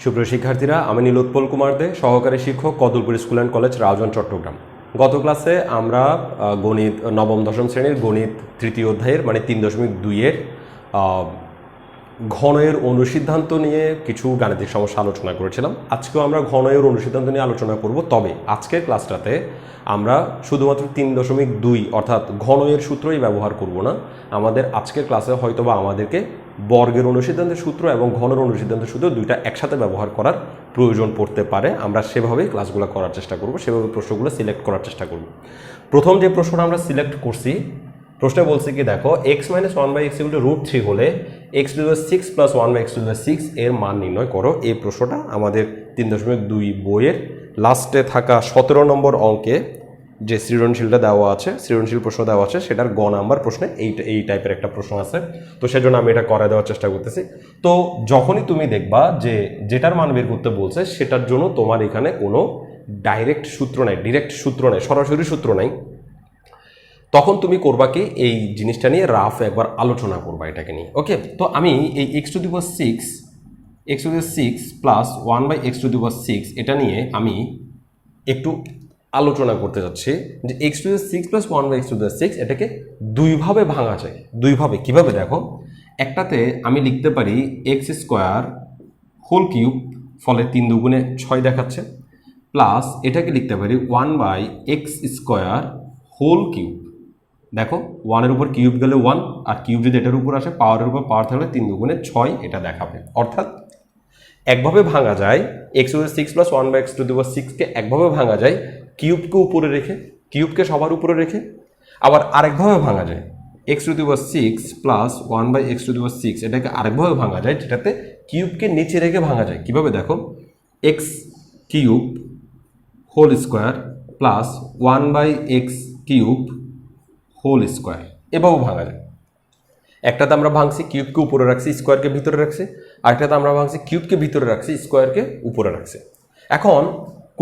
সুপ্রিয় শিক্ষার্থীরা, আমি নীলোৎপল কুমার দে, সহকারী শিক্ষক, Kadalpur school and college, Raozan, Chattogram. গত ক্লাসে আমরা গণিত নবম দশম শ্রেণীর গণিত তৃতীয় অধ্যায়ের মানে 3.2-এর ঘনয়ের অনুসিদ্ধান্ত নিয়ে কিছু গাণিতিক সমস্যা আলোচনা করেছিলাম। আজকেও আমরা ঘনয়ের অনুসিদ্ধান্ত নিয়ে আলোচনা করব, তবে আজকের ক্লাসটাতে আমরা শুধুমাত্র 3.2 অর্থাৎ ঘনয়ের সূত্রই ব্যবহার করব না। আমাদের আজকের ক্লাসে হয়তোবা আমাদেরকে বর্গের অনুসিদ্ধান্তের সূত্র এবং ঘনের অনুসিদ্ধান্তের সূত্র দুইটা একসাথে ব্যবহার করার প্রয়োজন পড়তে পারে। আমরা সেভাবেই ক্লাসগুলো করার চেষ্টা করব, সেভাবে প্রশ্নগুলো সিলেক্ট করার চেষ্টা করব। প্রথম যে প্রশ্নটা আমরা সিলেক্ট করছি, প্রশ্নে বলছে কি দেখো, x - 1/x = √3 হলে x⁶ + 1/x⁶ এর মান নির্ণয় করো। এই প্রশ্নটা আমাদের 3.2 বইয়ের লাস্টে থাকা 17 নম্বর অঙ্কে যে সৃজনশীলটা দেওয়া আছে, সৃজনশীল প্রশ্ন দেওয়া আছে, সেটার গ নাম্বার প্রশ্নে এই টাইপের একটা প্রশ্ন আছে। তো সেজন্য আমি এটা করে দেওয়ার চেষ্টা করতেছি। তো যখনই তুমি দেখবা যে যেটার মান বের করতে বলছে সেটার জন্য তোমার এখানে কোনো ডাইরেক্ট সূত্র নাই, ডিরেক্ট সূত্র নাই, সরাসরি সূত্র নাই, তখন তুমি করবা কি, এই জিনিসটা নিয়ে রাফ একবার আলোচনা করবা এটাকে নিয়ে। ওকে, তো আমি এই x⁶ + 1/x⁶ এটা নিয়ে আমি একটু আলোচনা করতে যাচ্ছি যে x⁶ + 1/x⁶ এটাকে দুইভাবে ভাঙা যায়। দুইভাবে কিভাবে দেখো, একটাতে আমি লিখতে পারি x² ফলে 3 দুগুণে 6 দেখাচ্ছে, প্লাস এটাকে লিখতে পারি 1/x²। দেখো 1-এর উপর কিউব গেলে 1, আর কিউব যদি এটার উপর আসে, পাওয়ারের উপর পাওয়ার থাকলে 3 দুগুণে 6 এটা দেখাবে। অর্থাৎ একভাবে ভাঙা যায় x⁶ + 1/x⁶ কে একভাবে ভাঙা যায় কিউবকে উপরে রেখে, কিউবকে সবার উপরে রেখে। আবার আরেকভাবে ভাঙা যায় x⁶ + 1/x⁶ এটাকে আরেকভাবে ভাঙা যায় যেটাতে কিউবকে নিচে রেখে ভাঙা যায়। কিভাবে দেখো, x³ + 1/x³ এভাবে ভাঙা যায়। একটাতে আমরা ভাঙছি কিউবকে উপরে রাখছি, স্কোয়ারকে ভিতরে রাখছি, আরেকটাতে আমরা ভাঙছি কিউবকে ভিতরে রাখছি, স্কোয়ারকে উপরে রাখছি। এখন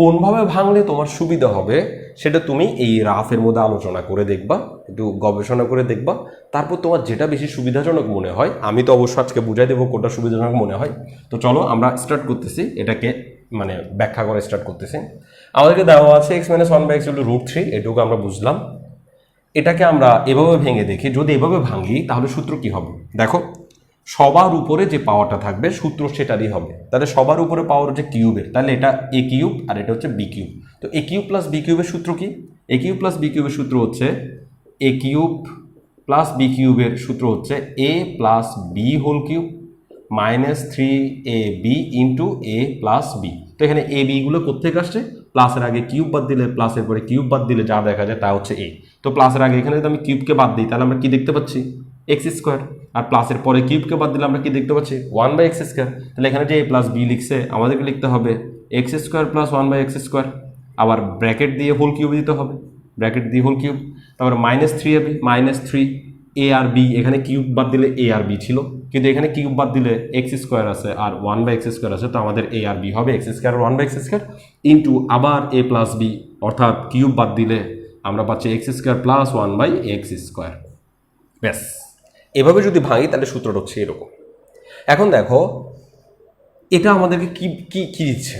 কোনভাবে ভাঙলে তোমার সুবিধা হবে সেটা তুমি এই রাফের মধ্যে আলোচনা করে দেখবা, একটু গবেষণা করে দেখবা, তারপর তোমার যেটা বেশি সুবিধাজনক মনে হয়, আমি তো অবশ্য আজকে বুঝাই দেবো কোনটা সুবিধাজনক মনে হয়। তো চলো আমরা স্টার্ট করতেছি, এটাকে মানে ব্যাখ্যা করে স্টার্ট করতেছি। আমাদেরকে দেওয়া আছে x - 1/x = √3, এটুকু আমরা বুঝলাম। এটাকে আমরা এভাবে ভেঙে দেখি, যদি এভাবে ভাঙি তাহলে সূত্র কি হবে দেখো, সবার উপরে যে পাওয়ারটা থাকবে সূত্র সেটারই হবে। তাহলে সবার উপরে পাওয়ার হচ্ছে কিউবের, তাহলে এটা a³ আর এটা হচ্ছে b³। তো a³ + b³ এর সূত্র কি? a³ + b³ এর সূত্র হচ্ছে a³ + b³ এর সূত্র হচ্ছে a + b³ - 3ab * a + b। তো এখানে a b গুলো কোত্থেকে আসছে? প্লাসের আগে কিউব বাদ দিলে, প্লাসের পরে কিউব বাদ দিলে যা দেখা যায় তা হচ্ছে a। তো প্লাসের আগে এখানে যদি আমি কিউবকে বাদ দিই তাহলে আমরা কি দেখতে পাচ্ছি? x²। আর প্লাসের পরে কিউবকে বাদ দিলে আমরা কি দেখতে পাচ্ছি? 1/x²। তাহলে এখানে যে a + b লিখছে আমাদেরকে লিখতে হবে x² + 1/x²। আবার ব্র্যাকেট দিয়ে হোল কিউব দিতে হবে, ব্র্যাকেট দিয়ে হোল কিউব। তারপরে -3ab - 3a আর b, এখানে কিউব বাদ দিলে a আর b ছিল, কিন্তু এখানে কিউব বাদ দিলে x² আছে আর 1/x² আছে, তো আমাদের a আর b হবে x² আর 1/x² ইন্টু আবার a + b, অর্থাৎ কিউব বাদ দিলে আমরা পাচ্ছি x² + 1/x²। ব্যাস, এভাবে যদি ভাঙি তাহলে সূত্রটা হচ্ছে এরকম। এখন দেখো এটা আমাদেরকে কি কি কি দিচ্ছে,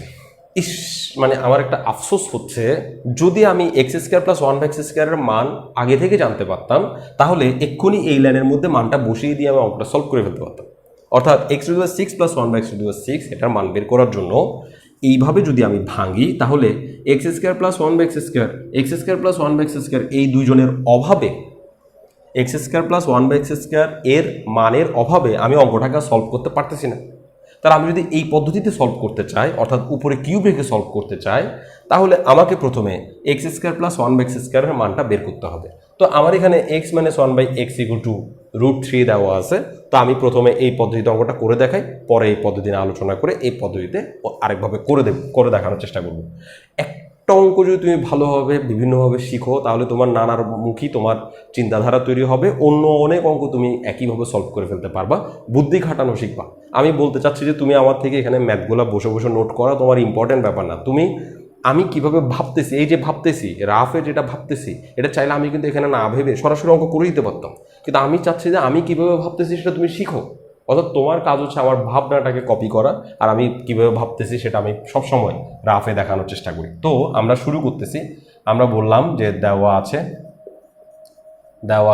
মানে আমার একটা আফসোস হচ্ছে, যদি আমি x² + 1/x² এর মান আগে থেকে জানতে পারতাম তাহলে এক্ষুনি এই লাইনের মধ্যে মানটা বসিয়ে দিয়ে আমি অঙ্কটা সলভ করে ফেলতে পারতাম। অর্থাৎ x⁶ + 1/x⁶ এটার মান বের করার জন্য এইভাবে যদি আমি ভাঙি তাহলে x² + 1/x², x² + 1/x² এই দুইজনের অভাবে, x² + 1/x² এর মানের অভাবে আমি অঙ্কটাকে সলভ করতে পারতেছি না। তাহলে আমি যদি এই পদ্ধতিতে সলভ করতে চাই, অর্থাৎ উপরে কিউব রেখে সলভ করতে চাই, তাহলে আমাকে প্রথমে x² + 1/x² এর মানটা বের করতে হবে। তো আমার এখানে x - 1/x = √3 দেওয়া আছে। তো আমি প্রথমে এই পদ্ধতিতে অঙ্কটা করে দেখাই, পরে এই পদ্ধতি নিয়ে আলোচনা করে এই পদ্ধতিতে আরেকভাবে করে দেখানোর চেষ্টা করব। একটা অঙ্ক যদি তুমি ভালোভাবে বিভিন্নভাবে শিখো তাহলে তোমার নানামুখী তোমার চিন্তাধারা তৈরি হবে, অন্য অনেক অঙ্ক তুমি একইভাবে সলভ করে ফেলতে পারবা, বুদ্ধি খাটানো শিখবা। আমি বলতে চাচ্ছি যে তুমি আমার থেকে এখানে ম্যাথগুলো বসে বসে নোট করা তোমার ইম্পর্টেন্ট ব্যাপার না। তুমি আমি কিভাবে ভাবতেছি, এই যে ভাবতেছি রাফে যেটা ভাবতেছি, এটা চাইলে আমি কিন্তু এখানে না ভেবে সরাসরি অঙ্ক করে দিতে পারতাম, কিন্তু আমি চাচ্ছি যে আমি কিভাবে ভাবতেছি সেটা তুমি শিখো। অর্থাৎ তোমার কাজ হচ্ছে আমার ভাবনাটাকে কপি করা, আর আমি কিভাবে ভাবতেছি সেটা আমি সবসময় রাফে দেখানোর চেষ্টা করি। তো আমরা শুরু করতেছি। আমরা বললাম যে দেওয়া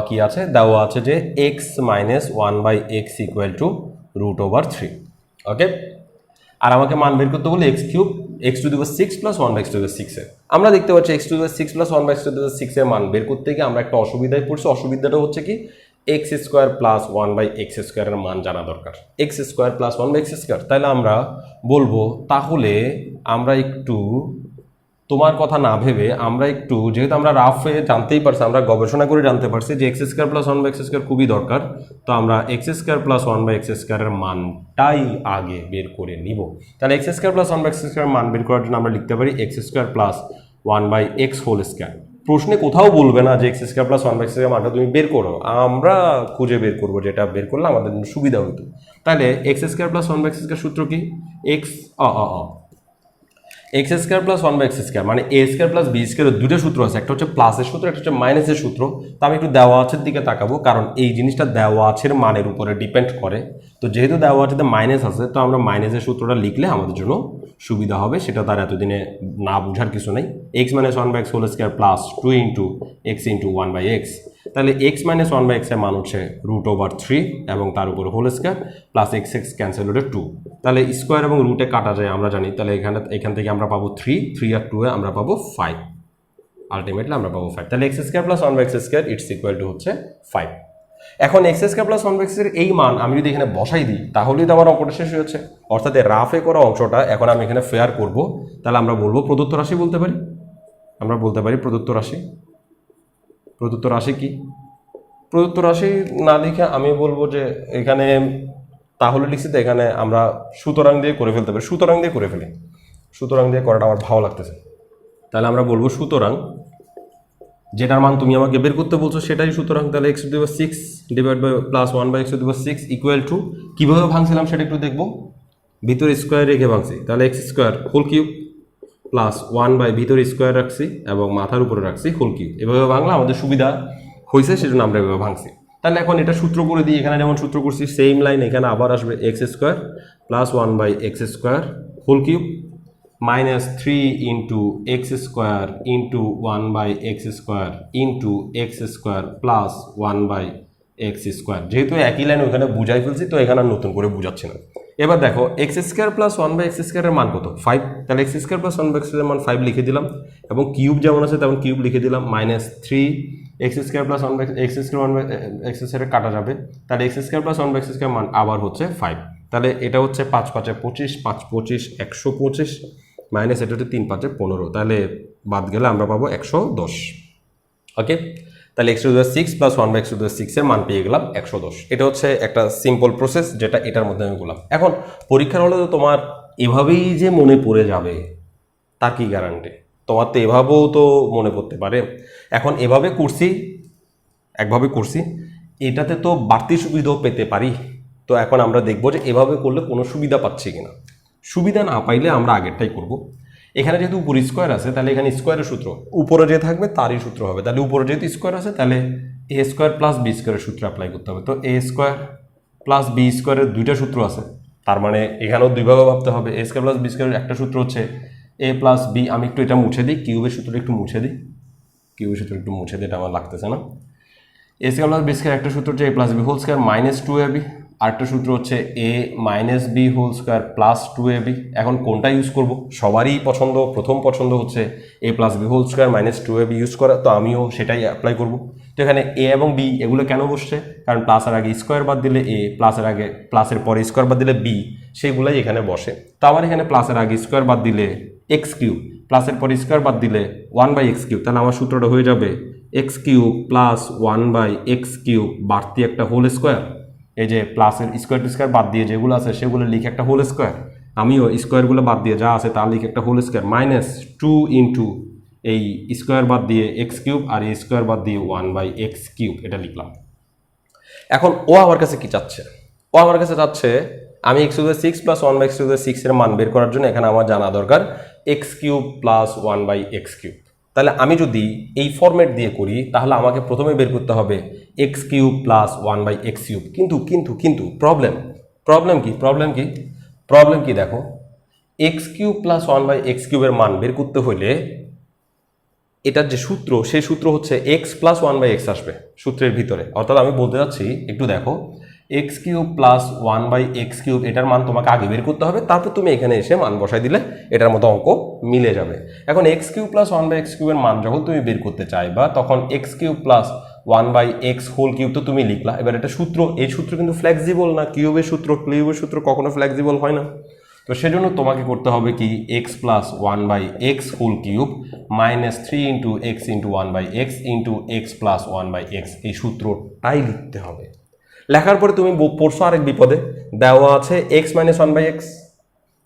কি আছে, দেওয়া আছে যে x minus 1/x equal to √/3। ওকে, আর আমাকে মান বের করতে বলে x cube x⁶ plus 1/x⁶ এর। আমরা দেখতে পাচ্ছি x⁶ প্লাস 1/x⁶ এর মান বের করতে গিয়ে আমরা একটা অসুবিধায় পড়ছি। অসুবিধাটা হচ্ছে কি, x² প্লাস 1/x² এর মান জানা দরকার। x² প্লাস 1/x², তাহলে আমরা বলবো তাহলে আমরা একটু তোমার কথা না ভেবে আমরা একটু, যেহেতু আমরা রাফে জানতেই পারছি, আমরা গবেষণা করে জানতে পারছি যে x² প্লাস 1/x² খুবই দরকার, তো আমরা x² প্লাস 1/x² এর মানটাই আগে বের করে নিব। তাহলে x² প্লাস 1/x² এর মান বের করার জন্য আমরা লিখতে পারি x² প্লাস 1/x²। প্রশ্নে কোথাও বলবে না যে x² প্লাস 1/x² এর মানটা তুমি বের করো, আমরা খুঁজে বের করবো, যেটা বের করলে আমাদের জন্য সুবিধা হতো। তাহলে x² প্লাস 1/x² সূত্র কি, x² প্লাস 1/x² মানে a² প্লাস b² এর দুটো সূত্র আছে, একটা হচ্ছে প্লাসের সূত্র, একটা হচ্ছে মাইনাসের সূত্র। তো আমি একটু দেওয়া আছের দিকে তাকাবো, কারণ এই জিনিসটা দেওয়া আছের মানের উপরে ডিপেন্ড করে। তো যেহেতু দেওয়া আছে মাইনাস আছে, তো আমরা মাইনাসের সূত্রটা লিখলে আমাদের জন্য সুবিধা হবে, সেটা তার এতদিনে না বোঝার কিছু নেই। x minus 1/x² plus 2 into x into 1/x। তাহলে x মাইনাস 1/x এর মান হচ্ছে √/3 এবং তার উপরে whole square plus x cancel হলে 2। তাহলে স্কোয়ার এবং রুটে কাটা যায় আমরা জানি, তাহলে এখান থেকে আমরা পাবো 3 আর 2 এ আমরা পাবো 5, আলটিমেটলি আমরা পাবো 5। তাহলে x² plus 1/x² it's equal to হচ্ছে 5। এখন x² প্লাস 1/x এর এই মান আমি যদি এখানে বসাই দিই তাহলেই তো আমার অঙ্কটা শেষ হয়েছে। অর্থাৎ রাফে করা অংশটা এখন আমি এখানে ফেয়ার করব। তাহলে আমরা বলবো প্রদত্ত রাশি বলতে পারি, আমরা বলতে পারি প্রদত্ত রাশি। প্রদত্ত রাশি কি, প্রদত্ত রাশি না লিখে আমি বলবো যে এখানে তাহলে লিখছি, তো এখানে আমরা সুতরাং দিয়ে করে ফেলতে পারি, সুতরাং দিয়ে করে ফেলি, সুতরাং দিয়ে করাটা আমার ভালো লাগতেছে। তাহলে আমরা বলবো সুতরাং, যেটার মান তুমি আমাকে বের করতে বলছো সেটাই সুতরাং। তাহলে x⁶ divide by plus 1/x⁶ equal to, কীভাবে ভাঙছিলাম সেটা একটু দেখবো, ভিতরে স্কোয়ার রেখে ভাঙছি। তাহলে x² হোল কিউব প্লাস 1 ভিতরে স্কোয়ার রাখছি এবং মাথার উপরে রাখছি হোল কিউব। এভাবে ভাঙলে আমাদের সুবিধা হয়েছে, সেজন্য আমরা এভাবে ভাঙছি। তাহলে এখন এটা সূত্র করে দিই, এখানে যেমন সূত্র করছি সেম লাইন এখানে আবার আসবে x² plus 1/x² whole cube minus 3 into x² into 1/x² into x² plus 1/x²। যেহেতু একই লাইন ওখানে বুঝাই ফেলছি, তো এখানে আর নতুন করে বুঝাচ্ছি না। এবার দেখো x² প্লাস 1/x² এর মান কত, 5। তাহলে x² প্লাস 1/x² এর মান 5 লিখে দিলাম এবং কিউব যেমন আছে তেমন কিউব লিখে দিলাম, মাইনাস 3 x² প্লাস 1/x² কাটা যাবে। তাহলে x² প্লাস 1/x² মান আবার হচ্ছে 5। তাহলে এটা হচ্ছে 5 5 25, 5 25 125, মাইনাস এটা হচ্ছে 3 5 15, তাহলে বাদ গেলে আমরা পাবো 110। ওকে, তাহলে x⁶ প্লাস 1/x⁶ এর মান পেয়ে গেলাম 110। এটা হচ্ছে একটা সিম্পল প্রসেস, যেটা এটার মধ্যে আমি বললাম। এখন পরীক্ষার হলে তো তোমার এভাবেই যে মনে পড়ে যাবে তার কি গ্যারান্টি, তোমার তো এভাবেও তো মনে পড়তে পারে। এখন এভাবে করছি, একভাবে করছি, এটাতে তো বাড়তি সুবিধাও পেতে পারি। তো এখন আমরা দেখবো যে এভাবে করলে কোনো সুবিধা পাচ্ছি কিনা। সুবিধা না পাইলে আমরা আগেরটাই করব। এখানে যেহেতু উপরে স্কোয়ার আছে, তাহলে এখানে স্কোয়ারের সূত্র উপরে যে থাকবে তারই সূত্র হবে। তাহলে উপরে যেহেতু স্কোয়ার আছে, তাহলে a² প্লাস b² সূত্র অ্যাপ্লাই করতে হবে। তো a² প্লাস b² এর দুইটা সূত্র আছে, তার মানে এখানেও দুইভাবে ভাবতে হবে। a² প্লাস b² একটা সূত্র হচ্ছে a প্লাস b, আমি একটু এটা মুছে দিই, কিউবের সূত্রটা একটু মুছে দিই, কিউবের সূত্র একটু মুছে দিই, এটা আমার লাগতেছে না। a² প্লাস b² একটা সূত্র হচ্ছে a plus b whole square minus 2ab, আরেকটা সূত্র হচ্ছে a minus b whole square plus 2ab। এখন কোনটা ইউজ করব, সবারই পছন্দ, প্রথম পছন্দ হচ্ছে a plus b whole square minus 2ab use করা, তো আমিও সেটাই অ্যাপ্লাই করব। তো এখানে a এবং b এগুলো কেন বসছে, কারণ প্লাসের আগে স্কোয়ার বাদ দিলে a, প্লাসের আগে প্লাসের পরে স্কোয়ার বাদ দিলে b, সেগুলাই এখানে বসে। তো আমার এখানে প্লাসের আগে স্কোয়ার বাদ দিলে x³ প্লাসের পরে স্কোয়ার বাদ দিলে 1/x³, তাহলে আমার সূত্রটা হয়ে যাবে x³ প্লাস 1/x³ বাড়তি একটা হোল স্কোয়ার, এই যে প্লাসের স্কোয়ার টু স্কোয়ার বাদ দিয়ে যেগুলো আছে সেগুলো লিখে একটা হোল স্কোয়ার, আমিও স্কোয়ারগুলো বাদ দিয়ে যা আছে তা লিখে একটা হোল স্কোয়ার, মাইনাস 2 ইন্টু এই স্কোয়ার বাদ দিয়ে x³ আর এই স্কোয়ার বাদ দিয়ে 1/x³, এটা লিখলাম। এখন ও আমার কাছে কি চাচ্ছে, ও আমার কাছে চাচ্ছে আমি x⁶ প্লাস 1/x⁶ এর মান বের করার জন্য এখানে আমার জানা দরকার x³ প্লাস 1/x³। তাহলে আমি যদি এই ফরম্যাট দিয়ে করি তাহলে আমাকে প্রথমে বের করতে হবে x³ প্লাস 1/x³। কিন্তু প্রবলেম, প্রবলেম কি দেখো, এক্স কিউব প্লাস 1/x কিউবের মান বের করতে হইলে এটার যে সূত্র, সেই সূত্র হচ্ছে এক্স প্লাস 1/x আসবে সূত্রের ভিতরে। অর্থাৎ আমি বলতে যাচ্ছি, একটু দেখো, x cube plus 1/x cube এটার মান তোমাকে আগে বের করতে হবে, তারপর তুমি এখানে এসে মান বসাই দিলে এটার মতো অঙ্ক মিলে যাবে। এখন এক্স কিউব প্লাস 1/x কিউবের মান যখন তুমি বের করতে চাইবা, তখন X cube plus 1/x whole cube তো তুমি লিখলা। এবার এটা সূত্র, এই সূত্র কিন্তু ফ্লেক্সিবল না, কিউবের সূত্র কখনো ফ্লেক্সিবল হয় না। তো সেজন্য তোমাকে করতে হবে কি, X plus 1/x whole cube minus 3 into X into 1/x into X plus 1/x, এই সূত্রটাই লিখতে হবে। লেখার পরে তুমি পড়ছো আরেক বিপদে, দেওয়া আছে এক্স মাইনাস 1/x,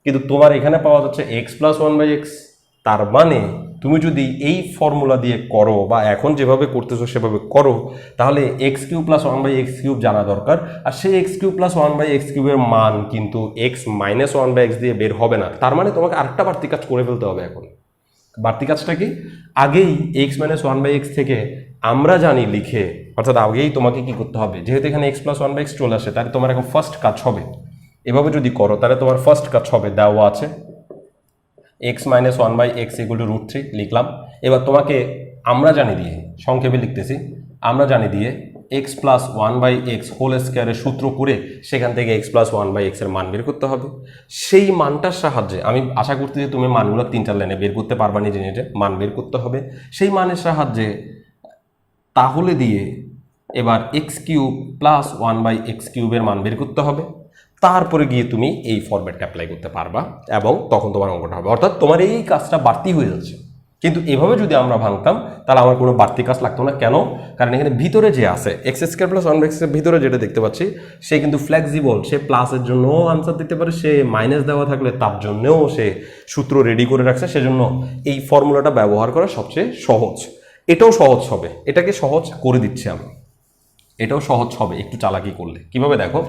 কিন্তু তোমার এখানে পাওয়া যাচ্ছে এক্স প্লাস 1/x। তার মানে তুমি যদি এই ফর্মুলা দিয়ে করো বা এখন যেভাবে করতেছো সেভাবে করো, তাহলে x cube plus 1/x cube জানা দরকার। আর সেই এক্স কিউব প্লাস 1/x কিউবের মান কিন্তু এক্স মাইনাস 1/x দিয়ে বের হবে না। তার মানে তোমাকে আরেকটা বাড়তি কাজ করে ফেলতে হবে। এখন বাড়তি কাজটা কি, আগেই এক্স মাইনাস 1/x থেকে আমরা জানি লিখে, অর্থাৎ আগেই তোমাকে কি করতে হবে, যেহেতু এখানে এক্স প্লাস 1/x চলে আসে, তাহলে তোমার এখন ফার্স্ট কাজ হবে, এভাবে যদি করো তাহলে তোমার ফার্স্ট কাজ হবে, দেওয়া আছে x minus 1/x equal to √3 লিখলাম। এবার তোমাকে আমরা জানি দিয়ে, সংক্ষেপে লিখতেছি, আমরা জানি দিয়ে এক্স প্লাস 1/x হোল স্কোয়ারের সূত্র করে সেখান থেকে এক্স প্লাস 1/x এর মান বের করতে হবে। সেই মানটার সাহায্যে, আমি আশা করতে যে তুমি মানগুলো 3-4 লাইনে বের করতে পারবা, নিজে নিজে মান বের করতে হবে সেই মানের সাহায্যে। তাহলে দিয়ে এবার এক্স কিউব প্লাস 1/x কিউবের মান বের করতে হবে, তারপরে গিয়ে তুমি এই ফরম্যাটটা অ্যাপ্লাই করতে পারবা এবং তখন তোমার অঙ্কটা হবে। অর্থাৎ তোমার এই কাজটা বাড়তি হয়ে যাচ্ছে। কিন্তু এভাবে যদি আমরা ভাঙতাম তাহলে আমার কোনো বাড়তি কাজ লাগতো না। কেন? কারণ এখানে ভিতরে যে আছে এক্স স্কোয়ার প্লাস 1/x এর ভিতরে যেটা দেখতে পাচ্ছি, সে কিন্তু ফ্লেক্সিবল, সে প্লাসের জন্যও আনসার দিতে পারে, সে মাইনাস দেওয়া থাকলে তার জন্যও সে সূত্র রেডি করে রাখছে। সেজন্য এই ফর্মুলাটা ব্যবহার করা সবচেয়ে সহজ। এটাও সহজ হবে, এটাকে সহজ করে দিচ্ছি আমি, এটাও সহজ হবে একটু চালাকি করলে। কিভাবে দেখো,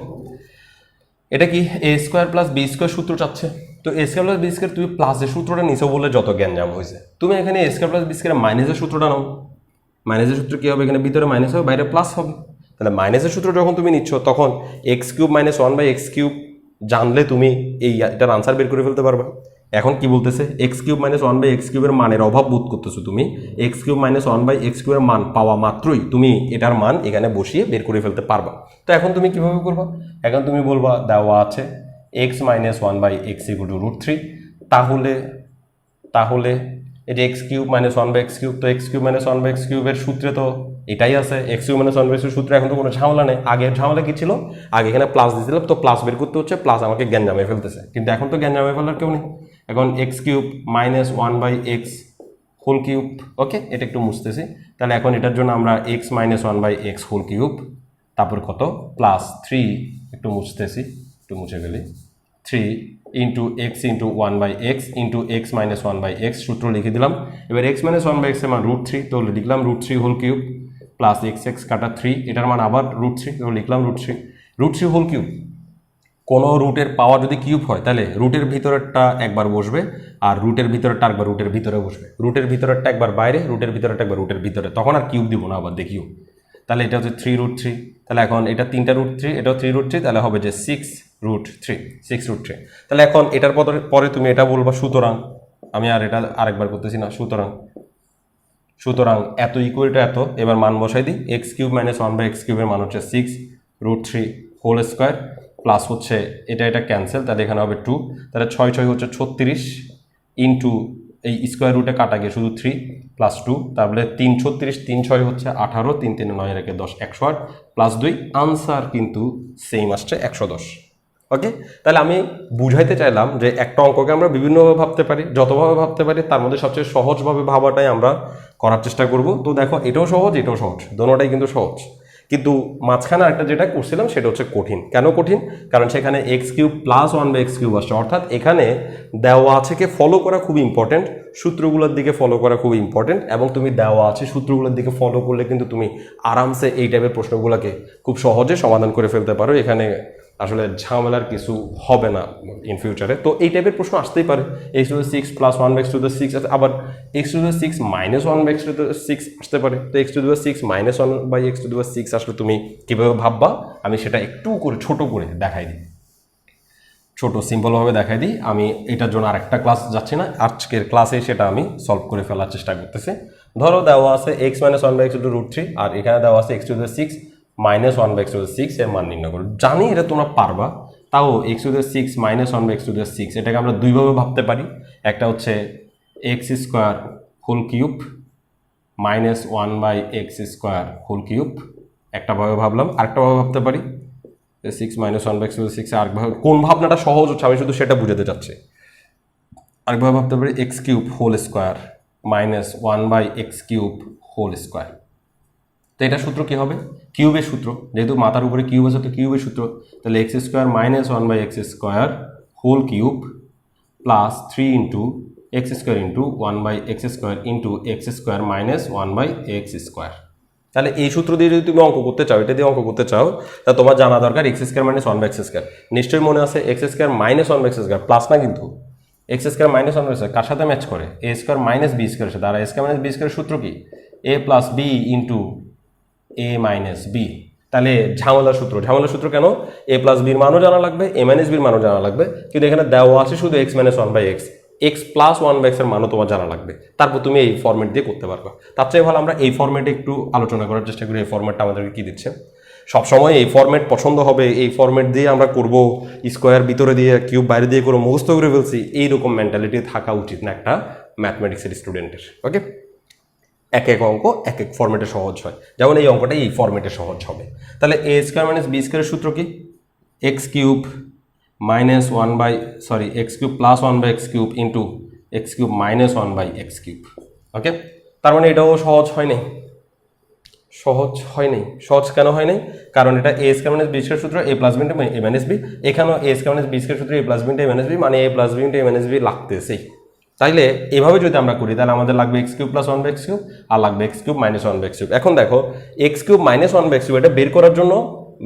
এটা কি এ স্কোয়ার প্লাস বি স্কোয়ার সূত্র চাচ্ছে, তো এ স্কোয়ার প্লাস বি স্কোয়ার তুমি প্লাসের সূত্রটা নিচে বলে যত জ্ঞানজাম হয়েছে, তুমি এখানে এ স্কোয়ার প্লাস বি স্কোয়ার মাইনাসের সূত্রটা নাও। মাইনাসের সূত্র কী হবে, এখানে ভিতরে মাইনাস হবে, বাইরে প্লাস হবে। তাহলে মাইনাসের সূত্র যখন তুমি নিচ্ছ, তখন X cube minus 1/x cube জানলে তুমি এটার আনসার বের করে ফেলতে পারবা। এখন কি বলতেছে, এক্স কিউব মাইনাস 1/x কিউবের মানের অভাব বোধ করতেছো তুমি। এক্স কিউব মাইনাস 1/x কিউবের মান পাওয়া মাত্রই তুমি এটার মান এখানে বসিয়ে বের করে ফেলতে পারবা। তো এখন তুমি কিভাবে করবা, এখন তুমি বলবা দেওয়া আছে x minus 1/x equal to √3। তাহলে এই যে x cube minus 1/x cube, তো এক্স কিউব মাইনাস 1/x কিউবের সূত্রে তো এটাই আছে, এক্স কিউব মাইনাস 1/x এর সূত্রে এখন তো কোনো ঝামেলা নেই। আগের ঝামেলা কি ছিল, আগে এখানে প্লাস দিয়েছিলাম, তো প্লাস বের করতে হচ্ছে, প্লাস আমাকে জ্ঞান জামে ফেলতেছে। কিন্তু এখন তো জ্ঞান জামে ফেলার কেউ নেই। এখন x cube minus 1/x whole cube, okay, এটা একটু মুছতেছি। তাহলে এখন এটার জন্য আমরা x minus 1/x whole cube, তারপর কত প্লাস 3, একটু মুছতেছি, একটু মুছে গেলে 3 into X into 1/x into x minus 1/x সূত্র লিখে দিলাম। এবার এক্স মাইনাস 1/x এর মান √3, তো লিখলাম √3 হোল কিউব প্লাস x কাটা 3, এটার মান আবার √3, তো লিখলাম √3 হোল কিউব। কোনো রুটের পাওয়ার যদি কিউব হয় তাহলে রুটের ভিতরেরটা একবার বসবে, আর রুটের ভিতরেরটা একবার রুটের ভিতরে বসবে। রুটের ভিতরেরটা একবার বাইরে, রুটের ভিতরেরটা একবার রুটের ভিতরে, তখন আর কিউব দিব না, আবার দেখিও। তাহলে এটা হচ্ছে 3√3, তাহলে এখন এটা 3টা √3, এটাও 3√3, তাহলে হবে যে 6√3। তাহলে এখন এটার পরে তুমি এটা বলবা সুতরাং, আমি আর এটা আরেকবার করতেছি না, সুতরাং এত ইকুয়াল টু এত, এবার মান বসাই দিই। এক্স কিউব মাইনাস 1/x কিউবের মান হচ্ছে 6√3 হোল স্কোয়ার, প্লাস হচ্ছে এটা ক্যান্সেল, তাহলে এখানে হবে 2, তাহলে 6 হচ্ছে 36 ইন্টু এই স্কোয়ার রুটে কাটা গিয়ে শুধু 3 প্লাস 2, তারপরে 3 6 হচ্ছে 18, 3 3 9 রেখে 10, 108 প্লাস 2, আনসার কিন্তু সেম আসছে 110। ওকে, তাহলে আমি বুঝাইতে চাইলাম যে একটা অঙ্ককে আমরা বিভিন্নভাবে ভাবতে পারি, যতভাবে ভাবতে পারি তার মধ্যে সবচেয়ে সহজভাবে ভাবাটাই আমরা করার চেষ্টা করব। তো দেখো এটাও সহজ, এটাও সহজ, দোনোটাই কিন্তু সহজ। কিন্তু মাঝখানে একটা যেটা করছিলাম সেটা হচ্ছে কঠিন। কেন কঠিন? কারণ সেখানে x cube plus 1/x cube আসছে, অর্থাৎ এখানে দেওয়া আছে কে ফলো করা খুব ইম্পর্টেন্ট, সূত্রগুলোর দিকে ফলো করা খুব ইম্পর্টেন্ট, এবং তুমি দেওয়া আছে সূত্রগুলোর দিকে ফলো করলে কিন্তু তুমি আরামসে এই টাইপের প্রশ্নগুলোকে খুব সহজে সমাধান করে ফেলতে পারো। এখানে আসলে ঝামেলার কিছু হবে না ইন ফিউচারে। তো এই টাইপের প্রশ্ন আসতেই পারে, x⁶ প্লাস 1/x⁶, আবার x⁶ মাইনাস 1/x⁶ আসতে পারে। তো x⁶ মাইনাস 1/x⁶ আসলে তুমি কীভাবে ভাববা আমি সেটা একটু করে ছোট করে দেখাই দিই। ছোট সিম্পলভাবে দেখাই দিই। আমি এটার জন্য আরেকটা ক্লাস যাচ্ছি না, আজকের ক্লাসে সেটা আমি সলভ করে ফেলার চেষ্টা করতেছি। ধরো দেওয়া আছে x - 1/x⁻√3 আর এখানে দেওয়া আছে x⁻6 - 1/x⁻6 এর মান নির্ণয় করো। জানি এটা তোমরা পারবা, তাও x⁻6 - 1/x⁻6 এটাকে আমরা দুইভাবে ভাবতে পারি। একটা হচ্ছে x² - 1/x² একটা ভাবে ভাবলাম। আরেকটা ভাবে ভাবতে পারি 6 - 1/x⁻6 আরেকভাবে, কোন ভাবনাটা সহজ হচ্ছে আমি শুধু সেটা বুঝাতে চাচ্ছি। আরেকভাবে ভাবতে পারি x³ - 1/x³ তো এটা সূত্র কি হবে? কিউবের সূত্র, যেহেতু মাথার উপরে কিউব আছে তো কিউবের সূত্র। তাহলে x² - 1/x² plus 3 into x² into 1/x² into x² - 1/x²। তাহলে এই সূত্র দিয়ে যদি তুমি অঙ্ক করতে চাও, এটা দিয়ে অঙ্ক করতে চাও, তা তোমার জানা দরকার x² - 1/x²। নিশ্চয়ই মনে আছে x² - 1/x² প্লাস না, কিন্তু x² - 1/x² কার সাথে ম্যাচ করে? a² - b² এর সাথে। আর a² - b² সূত্র কি? a plus b into a minus B. তাহলে ঝামেলার সূত্র কেন? a প্লাস বির মানও জানা লাগবে, a মাইনাস বির মানও জানা লাগবে, কিন্তু এখানে দেওয়া আছে শুধু x - 1/x, x plus 1/x এর মানও তোমার জানা লাগবে, তারপর তুমি এই ফরম্যাট দিয়ে করতে পারবে। তার চেয়ে ভালো আমরা এই ফরম্যাটে একটু আলোচনা করার চেষ্টা করি। এই ফরম্যাটটা আমাদেরকে কি দিচ্ছে? সবসময় এই ফরম্যাট পছন্দ হবে, এই ফরম্যাট দিয়ে আমরা করব, স্কোয়ার ভিতরে দিয়ে কিউব বাইরে দিয়ে করে মুখস্থ করে ফেলছি, এইরকম মেন্টালিটি থাকা উচিত না একটা ম্যাথমেটিক্সের স্টুডেন্টের। ওকে, এক এক অঙ্ক এক এক ফরম্যাটে সহজ হয়, যেমন এই অঙ্কটা এই ফরম্যাটে সহজ হবে। তাহলে a² - b² সূত্র কি? x³ plus 1/x³ into x³ minus 1/x³। ওকে, তার মানে এটাও সহজ হয় নাই। সহজ কেন হয় নাই? কারণ এটা a² - b² সূত্র a plus b into a minus b, এখানেও a² - b² সূত্র a plus b into a minus b, মানে a plus b into a minus b লাগতেছেই। তাইলে এভাবে যদি আমরা করি তাহলে আমাদের লাগবে x³ প্লাস 1/x³ আর লাগবে x³ মাইনাস 1/x³। এখন দেখো x³ মাইনাস 1/x³ এটা বের করার জন্য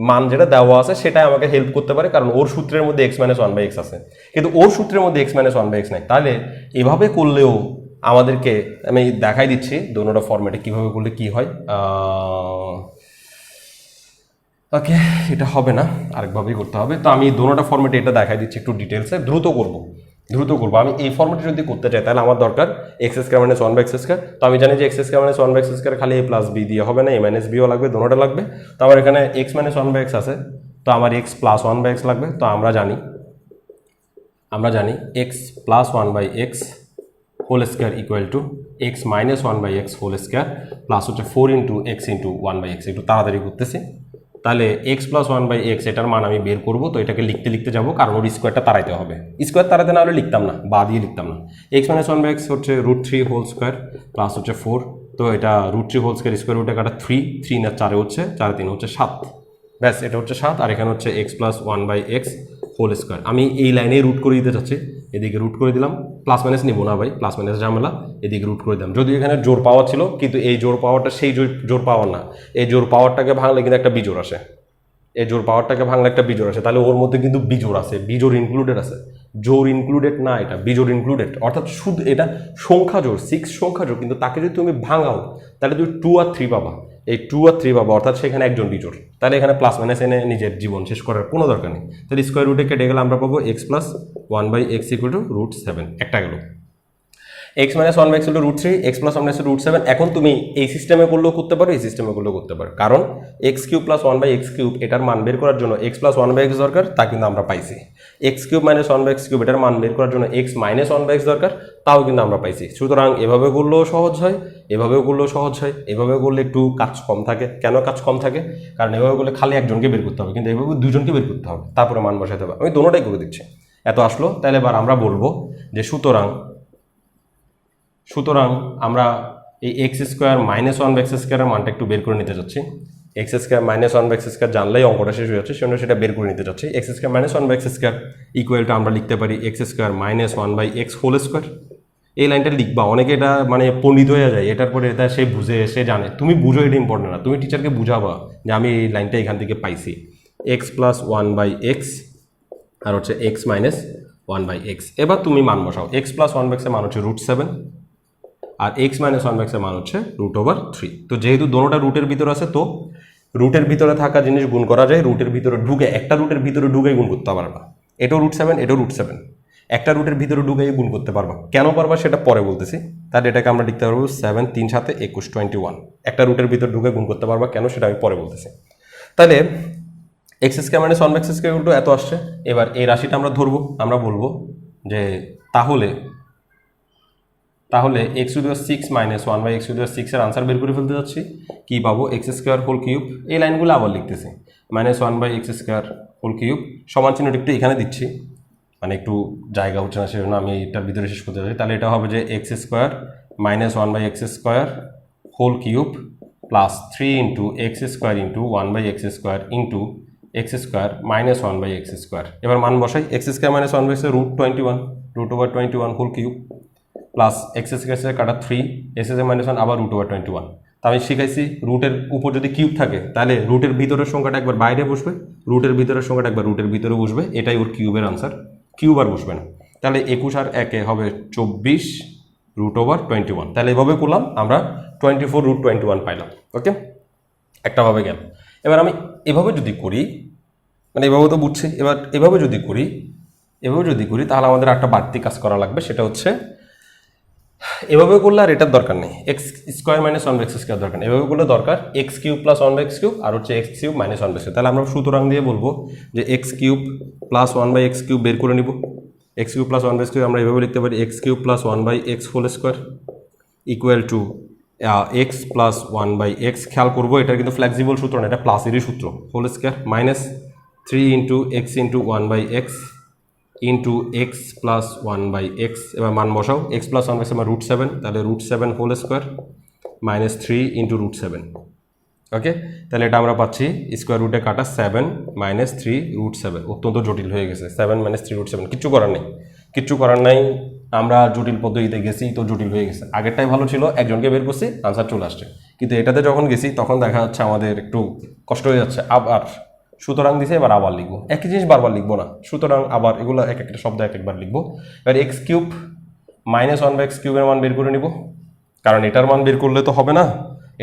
মান যেটা দেওয়া আছে সেটাই আমাকে হেল্প করতে পারে, কারণ ওর সূত্রের মধ্যে x মাইনাস 1/x আছে, কিন্তু ওর সূত্রের মধ্যে x মাইনাস 1/x নাই। তাহলে এভাবে করলেও আমাদেরকে, আমি দেখাই দিচ্ছি দোনোটা ফরম্যাটে কিভাবে করলে কি হয়। ওকে, এটা হবে না, আরেকভাবেই করতে হবে। তো আমি দোনোটা ফরম্যাটে এটা দেখাই দিচ্ছি একটু ডিটেলসে, দ্রুত করবো। আমি এই ফরম্যাটে যদি করতে চাই তাহলে আমার দরকার x² - 1/x²। তো আমি জানি যে x² - 1/x² খালি a প্লাস b দিয়ে হবে না, a মাইনাস বিও লাগবে, দোনোটা লাগবে। তো আমার এখানে x - 1/x আছে, তো আমার x প্লাস 1/x লাগবে। তো আমরা জানি x plus 1/x whole square equal to x minus 1/x whole square plus হচ্ছে 4 ইন্টু x ইন্টু 1/x। একটু তাড়াতাড়ি করতেছি। তাহলে x প্লাস 1/x এটার মান আমি বের করবো, তো এটাকে লিখতে যাবো, কারণ ওর স্কোয়ারটা তাড়াইতে হবে। স্কোয়ার তাড়াতে না হলে লিখতাম না, বা দিয়ে লিখতাম না। x মাইনাস 1/x হচ্ছে √3 হোল স্কোয়ার প্লাস হচ্ছে 4, তো এটা √3 হোল স্কোয়ার স্কোয়ার রুটে কাটা 3 না 4 হচ্ছে 4 3 হচ্ছে 7, ব্যাস এটা হচ্ছে 7। আর এখানে হচ্ছে x plus 1/x whole square. আমি এই লাইনে রুট করে দিতে চাচ্ছি, এদিকে রুট করে দিলাম, প্লাস মাইনাস নিব না ভাই, প্লাস মাইনাস ঝামেলা, এদিকে রুট করে দিলাম। যদি এখানে জোর পাওয়ার ছিল, কিন্তু এই জোর পাওয়ারটা সেই জোর পাওয়ার না, এই জোর পাওয়ারটাকে ভাঙলে কিন্তু একটা বিজোড় আসে, তাহলে ওর মধ্যে কিন্তু বিজোড় আছে, বিজোড় ইনক্লুডেড আছে, জোর ইনক্লুডেড না, এটা বিজোড় ইনক্লুডেড, অর্থাৎ শুধু এটা সংখ্যা জোর 6 সংখ্যা জোর, কিন্তু তাকে যদি তুমি ভাঙাও তাহলে তুমি 2 আর 3 পাবা, এই 2 আর 3 পাবা, অর্থাৎ সেখানে একজন বিজোড়। তাহলে এখানে প্লাস মাইনাস এনে নিজের জীবন শেষ করার কোনো দরকার নেই। তাহলে স্কোয়ার রুটে কেটে গেলে আমরা পাবো x plus 1/x equal to √7, একটা গেল। x মাইনাস 1/x হলো √3, x প্লাস 1/x হলো √7। এখন তুমি এই সিস্টেমে করলেও করতে পারো, এই সিস্টেমে করলেও করতে পারো, কারণ x³ প্লাস 1/x³ এটার মান বের করার জন্য x প্লাস 1/x দরকার, তা কিন্তু আমরা পাইছি। x³ মাইনাস 1/x³ এটার মান বের করার জন্য x মাইনাস 1/x দরকার, তাও কিন্তু আমরা পাইছি। সুতরাং এভাবে করলেও সহজ হয়, এভাবেও করলেও সহজ হয়, এভাবে করলে একটু কাজ কম থাকে। কেন কাজ কম থাকে? কারণ এভাবে করলে খালি একজনকে বের করতে হবে, কিন্তু এভাবে দুজনকে বের করতে হবে, তারপরে মান বসাতে হবে। আমি দোনোটাই করে দিচ্ছি। এত আসলো, তাহলে এবার আমরা বলবো যে সুতরাং আমরা এই x² মাইনাস 1/x² এর মানটা একটু বের করে নিতে চাচ্ছি। x² মাইনাস 1/x² জানলেই অঙ্কটা শেষ হয়ে যাচ্ছে, সেটা বের করে নিতে চাচ্ছি। x² মাইনাস 1/x² ইকুয়ালটা আমরা লিখতে পারি x² minus 1/x whole square. এই লাইনটা লিখবা, অনেকে এটা মানে পণ্ডিত হয়ে যায়, এটার পরে এটা সে বুঝে, সে জানে, তুমি বুঝো, এটা ইম্পর্টেন্ট না, তুমি টিচারকে বুঝাবা যে আমি এই লাইনটা এখান থেকে পাইছি। x প্লাস 1/x আর হচ্ছে x মাইনাস 1/x। এবার তুমি মান বসাও, x প্লাস 1/x এর মান হচ্ছে √7 আর x মাইনাস 1/x এর মান হচ্ছে √3। তো যেহেতু দোনোটা রুটের ভিতরে আছে, তো রুটের ভিতরে থাকা জিনিস গুণ করা যায়, রুটের ভিতরে ঢুকে, একটা রুটের ভিতরে ঢুকে গুণ করতে পারবা। এটাও √7, এটাও √7, একটা রুটের ভিতরে ঢুকে গুণ করতে পারবা। কেন পারবা সেটা পরে বলতেছি। তাহলে এটাকে আমরা লিখতে পারবো 7 3 7 21 21, একটা রুটের ভিতরে ঢুকে গুণ করতে পারবা কেন সেটা আমি পরে বলতেছি। তাহলে x² - 1/x² এত আসছে। এবার এই রাশিটা আমরা ধরবো, আমরা বলবো যে তাহলে x⁶ - 1/x⁶ এর আনসার বের করে ফেলতে যাচ্ছি। কি পাবো? x²3। এই লাইনগুলো আবার লিখতেছি, -1/x²3 সমান চিহ্নটা একটু এখানে দিচ্ছি, মানে একটু জায়গা হচ্ছে না সেজন্য আমি এটার ভিতরে শেষ করতে চাই। তাহলে এটা হবে যে x² - 1/x² plus 3 × x² × 1/x² into x² - 1/x²। এবার মান বসাই, x² - 1/x √21 √21 প্লাস x² কাটা 3 x−1 আবার √21। তা আমি শিখাইছি রুটের উপর যদি কিউব থাকে তাহলে রুটের ভিতরের সংখ্যাটা একবার বাইরে বসবে, রুটের ভিতরের সংখ্যাটা একবার রুটের ভিতরে বসবে, এটাই ওর কিউবের আনসার। কিউব আর বসবে না। তাহলে 21 আর 1 হবে 24 √21। তাহলে এভাবে করলাম আমরা 24 √21 পাইলাম। ওকে, একটা ভাবে গেল। এবার আমি এভাবে যদি করি, মানে এভাবে তো বুঝছি, এবার এভাবে যদি করি তাহলে আমাদের একটা বাড়তি কাজ করা লাগবে, সেটা হচ্ছে এভাবে করলে আর এটার দরকার নেই, x² - 1/x² দরকার নেই। এভাবে করলে দরকার x³ + 1/x³ আর হচ্ছে x³ - 1/x²। তাহলে আমরা সুতরাং দিয়ে বলবো যে x³ + 1/x³ বের করে নিব। x³ + 1/x³ আমরা এভাবে লিখতে পারি x³ + 1/x² equal to x + 1/x। খেয়াল করবো এটা কিন্তু ফ্লেক্সিবল সূত্র না, এটা প্লাসেরই সূত্র, whole square minus 3 × x × 1/x into x + 1/x। এবার মান বসাও, x + 1/x আমার √7, তাহলে √7 হোল স্কোয়ার মাইনাস 3 × √7। ওকে, তাহলে এটা আমরা পাচ্ছি স্কোয়ার রুটে কাটা 7 - 3 √7। অত্যন্ত জটিল হয়ে গেছে, 7 - 3 √7। কিচ্ছু করার নাই, আমরা জটিল পদ্ধতিতে গেছি তো জটিল হয়ে গেছে। আগেরটাই ভালো ছিল, একজনকে বের করছি আনসার চলে আসছে, কিন্তু এটাতে যখন গেছি তখন দেখা যাচ্ছে আমাদের একটু কষ্ট হয়ে যাচ্ছে। আবার সুতরাং দিছে, এবার আবার লিখবো, একই জিনিস বারবার লিখবো না, সুতরাং আবার এগুলো এক একটা শব্দ এক একবার লিখবো। এবার x³ - 1/x³ এর মান বের করে নিব, কারণ এটার মান বের করলে তো হবে না,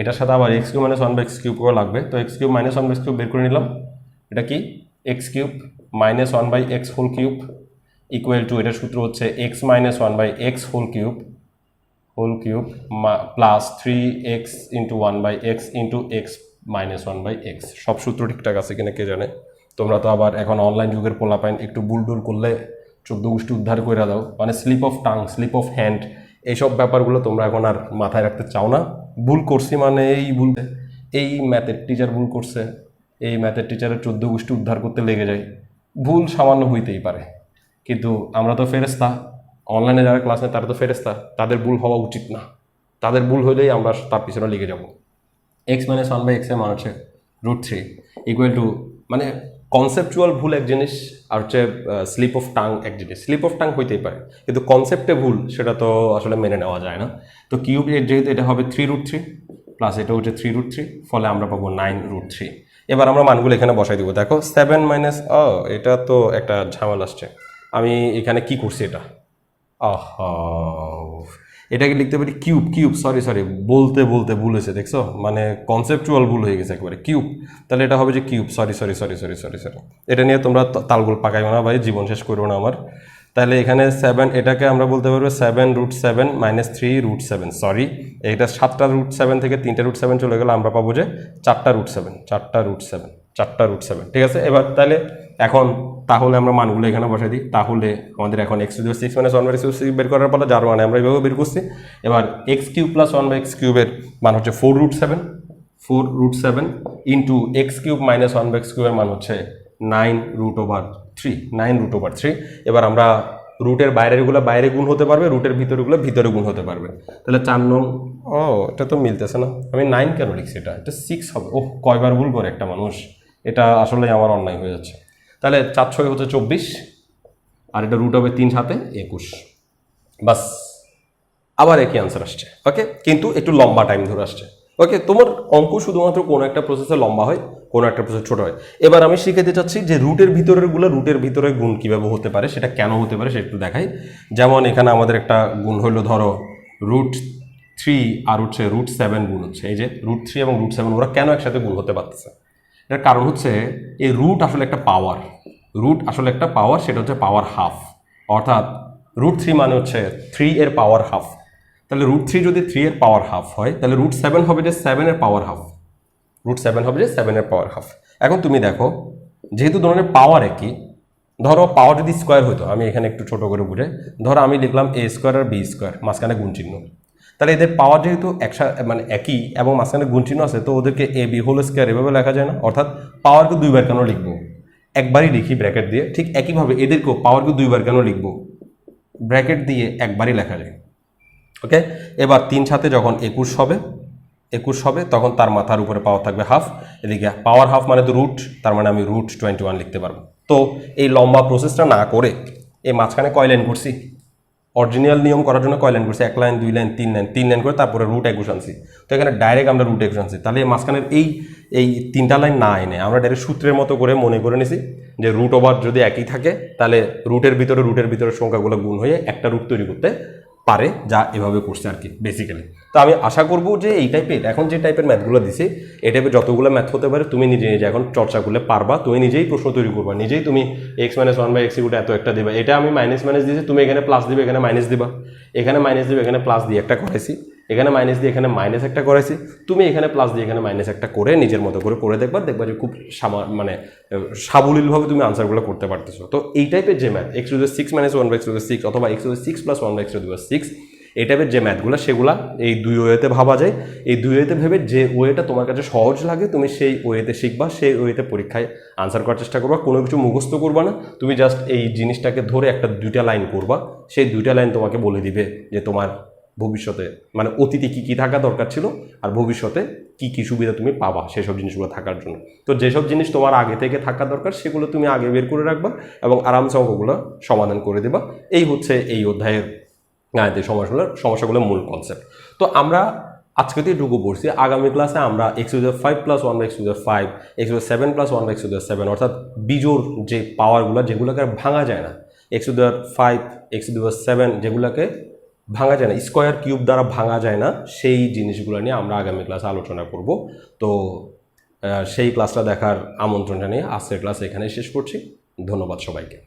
এটার সাথে আবার x³ - 1/x³ লাগবে। তো x³ - 1/x³ বের করে নিলাম। এটা কি? x³ - 1/x³ ইকুয়াল টু, এটার সূত্র হচ্ছে x - 1/x³ plus 3x × 1/x into x - 1/x। সব সূত্র ঠিকঠাক আছে কিনা কে জানে। তোমরা তো আবার এখন অনলাইন যুগের পোলাপাইন, একটু বুলডুল করলে 14 গোষ্ঠী উদ্ধার করে দাও, মানে slip of tongue, slip of hand, এইসব ব্যাপারগুলো তোমরা এখন আর মাথায় রাখতে চাও না। ভুল করছি মানে এই ভুল, এই ম্যাথের টিচার ভুল করছে, এই ম্যাথের টিচারের 14 গোষ্ঠী উদ্ধার করতে লেগে যায়। ভুল সামান্য হইতেই পারে, কিন্তু আমরা তো ফেরেস্তা, অনলাইনে যারা ক্লাস নেয় তারা তো ফেরেস্তা, তাদের ভুল হওয়া উচিত না। তাদের ভুল হইলেই আমরা তার পিছনে লেগে যাব। x - 1/x এর মান হচ্ছে √3 ইকুয়াল টু, মানে কনসেপচুয়াল ভুল এক জিনিস আর হচ্ছে স্লিপ অফ টাং এক জিনিস। স্লিপ অফ টাং হইতেই পারে, কিন্তু কনসেপ্টে ভুল সেটা তো আসলে মেনে নেওয়া যায় না। তো কিউব যেহেতু এটা হবে 3√3 প্লাস এটা হচ্ছে 3√3, ফলে আমরা পাবো 9√3। এবার আমরা মানগুলো এখানে বসাই দিব। দেখো 7 মাইনাস, এটা তো একটা ঝামেলা আসছে। আমি এখানে কি করছি, এটা এটাকে লিখতে পারি কিউব, সরি বলতে ভুল হয়েছে, দেখছো, মানে কনসেপচুয়াল ভুল হয়ে গেছে একবারে, কিউব। তাহলে এটা হবে যে কিউব, সরি, এটা নিয়ে তোমরা তালগোল পাকাইও না ভাই, জীবন শেষ করো না আমার। তাহলে এখানে 7, এটাকে আমরা বলতে পারবো 7√7 - 3√7। সরি, এইটা 7টা √7 থেকে 3টা √7 চলে গেলে আমরা পাবো যে 4টা √7। ঠিক আছে। এবার তাহলে এখন তাহলে আমরা মানগুলো এখানে বসাই দিই। তাহলে আমাদের এখন x⁶ - 1/x³ বের করার পরে যার মানে আমরা এইভাবে বের করছি। এবার x³ + 1/x³ এর মান হচ্ছে 4√7 ইন্টু x³ - 1/x³ এর মান হচ্ছে 9√3। এবার আমরা রুটের বাইরেরগুলো বাইরে গুণ হতে পারবে, রুটের ভিতরেগুলো ভিতরে গুণ হতে পারবে। তাহলে 4 নং, এটা তো মিলতেছে না, আমি 9 কেন লিখছি, এটা 6 হবে। কয়বার ভুল করে একটা মানুষ, এটা আসলে আমার অন্যায় হয়ে যাচ্ছে। তাহলে 4 × 6 হচ্ছে 24, আর এটা রুট হবে 3 × 7 = 21। বাস, আবার একই আনসার আসছে। ওকে, কিন্তু একটু লম্বা টাইম ধরে আসছে। ওকে, তোমার অঙ্ক শুধুমাত্র কোনো একটা প্রসেসে লম্বা হয়, কোনো একটা প্রসেস ছোট হয়। এবার আমি শিখাতে চাচ্ছি যে রুটের ভিতরে গুণ কিভাবে হতে পারে, সেটা কেন হতে পারে সেটা একটু দেখাই। যেমন এখানে আমাদের একটা গুণ হইলো, ধরো √3 আর হচ্ছে √7 গুণ হচ্ছে। এই যে √3 এবং √7 ওরা কেন একসাথে গুণ হতে পারতেছে? এর কারণ হচ্ছে এই রুট আসলে একটা পাওয়ার, রুট আসলে একটা পাওয়ার, সেটা হচ্ছে পাওয়ার হাফ, অর্থাৎ √3 মানে হচ্ছে 3 এর পাওয়ার হাফ। তাহলে √3 যদি 3 এর পাওয়ার হাফ হয়, তাহলে √7 হবে যে 7 এর পাওয়ার হাফ, √7 হবে যে 7 এর পাওয়ার হাফ। এখন তুমি দেখো, যেহেতু ধরনের পাওয়ার একই, ধরো পাওয়ার যদি স্কোয়ার হতো, আমি এখানে একটু ছোট করে বুঝে, ধরো আমি লিখলাম a স্কোয়ার আর b স্কোয়ার, মাঝখানে গুণ চিহ্ন। তাহলে এদের পাওয়ার যেহেতু একসাথে মানে একই এবং মাঝখানে গুণ চিহ্ন আছে, তো ওদেরকে a b হোল স্কোয়ার এভাবে লেখা যায় না? অর্থাৎ পাওয়ারকে দুইবার কেন লিখবো, একবারই লিখি ব্র্যাকেট দিয়ে, ঠিক একইভাবে এদেরকেও পাওয়ারকে দুইবার কেন লিখবো, ব্র্যাকেট দিয়ে একবারই লেখা যায়। ওকে, এবার 3 সাথে যখন 21 হবে, 21 হবে তখন তার মাথার উপরে পাওয়ার থাকবে হাফ, এদিকে পাওয়ার হাফ মানে তো রুট, তার মানে আমি √21 লিখতে পারবো। তো এই লম্বা প্রসেসটা না করে এই মাঝখানে কয় লাইন করছি, অরিজিনাল নিয়ম করার জন্য কয় লাইন করছি, 1 লাইন 2 লাইন 3 লাইন করে তারপরে √21 আনছি। তো এখানে ডাইরেক্ট আমরা √21 আনছি। তাহলে এই মাঝখানের এই 3টা লাইন না এনে আমরা ডাইরেক্ট সূত্রের মতো করে মনে করে নিছি যে √ওভার যদি একই থাকে, তাহলে রুটের ভিতরে সংখ্যাগুলো গুণ হয়ে একটা রুট তৈরি করতে পারে, যা এভাবে করছে আর কি বেসিক্যালি। তো আমি আশা করবো যে এই টাইপের এখন যে টাইপের ম্যাথগুলো দিছি, এই টাইপের যতগুলো ম্যাথ হতে পারে তুমি নিজে নিজে এখন চর্চা করলে পারবা, তুমি নিজেই প্রশ্ন তৈরি করবা, নিজেই তুমি x - 1/x এত একটা দিবা, এটা আমি মাইনাস দিয়েছি, তুমি এখানে প্লাস দিবে, এখানে মাইনাস দিবা, এখানে মাইনাস দিবে, এখানে প্লাস দিয়ে একটা করাইছি, এখানে মাইনাস দিয়ে এখানে মাইনাস একটা করাইছি, তুমি এখানে প্লাস দিয়ে এখানে মাইনাস একটা করে নিজের মতো করে দেখবা যে খুব মানে সাবলীলভাবে তুমি আনসারগুলো করতে পারতেছো। তো এই টাইপের যে ম্যাথ x⁶ - 1/x⁶ অথবা x⁶ + 1/x⁶, এই টাইপের যে ম্যাথগুলো সেগুলা এই দুই ওয়েতে ভাবা যায়। এই দুই ওয়েতে ভেবে যে ওয়েটা তোমার কাছে সহজ লাগে তুমি সেই ওয়েতে শিখবা, সেই ওয়েতে পরীক্ষায় আনসার করার চেষ্টা করবা, কোনো কিছু মুখস্থ করবা না, তুমি জাস্ট এই জিনিসটাকে ধরে একটা 2টা লাইন করবা, সেই 2টা লাইন তোমাকে বলে দিবে যে তোমার ভবিষ্যতে মানে অতীতে কী কী থাকা দরকার ছিল আর ভবিষ্যতে কী কী সুবিধা তুমি পাবা সেসব জিনিসগুলো থাকার জন্য। তো যেসব জিনিস তোমার আগে থেকে থাকা দরকার সেগুলো তুমি আগে বের করে রাখবা এবং আরামসে অঙ্কগুলো সমাধান করে দেবা। এই হচ্ছে এই অধ্যায়ের গাণিতিক সমস্যাগুলোর মূল কনসেপ্ট। তো আমরা আজকে তো এটুকু পড়ছি, আগামী ক্লাসে আমরা x⁵ + 1/x⁵, x⁵ + 1/x⁵, অর্থাৎ বিজোড় যে পাওয়ারগুলো যেগুলোকে আর ভাঙা যায় না, x⁵, x⁵, যেগুলোকে ভাঙা যায় না, স্কোয়ার কিউব দ্বারা ভাঙা যায় না, সেই জিনিসগুলো নিয়ে আমরা আগামী ক্লাসে আলোচনা করব। তো সেই ক্লাসটা দেখার আমন্ত্রণ জানিয়ে আজকের ক্লাস এখানেই শেষ করছি। ধন্যবাদ সবাইকে।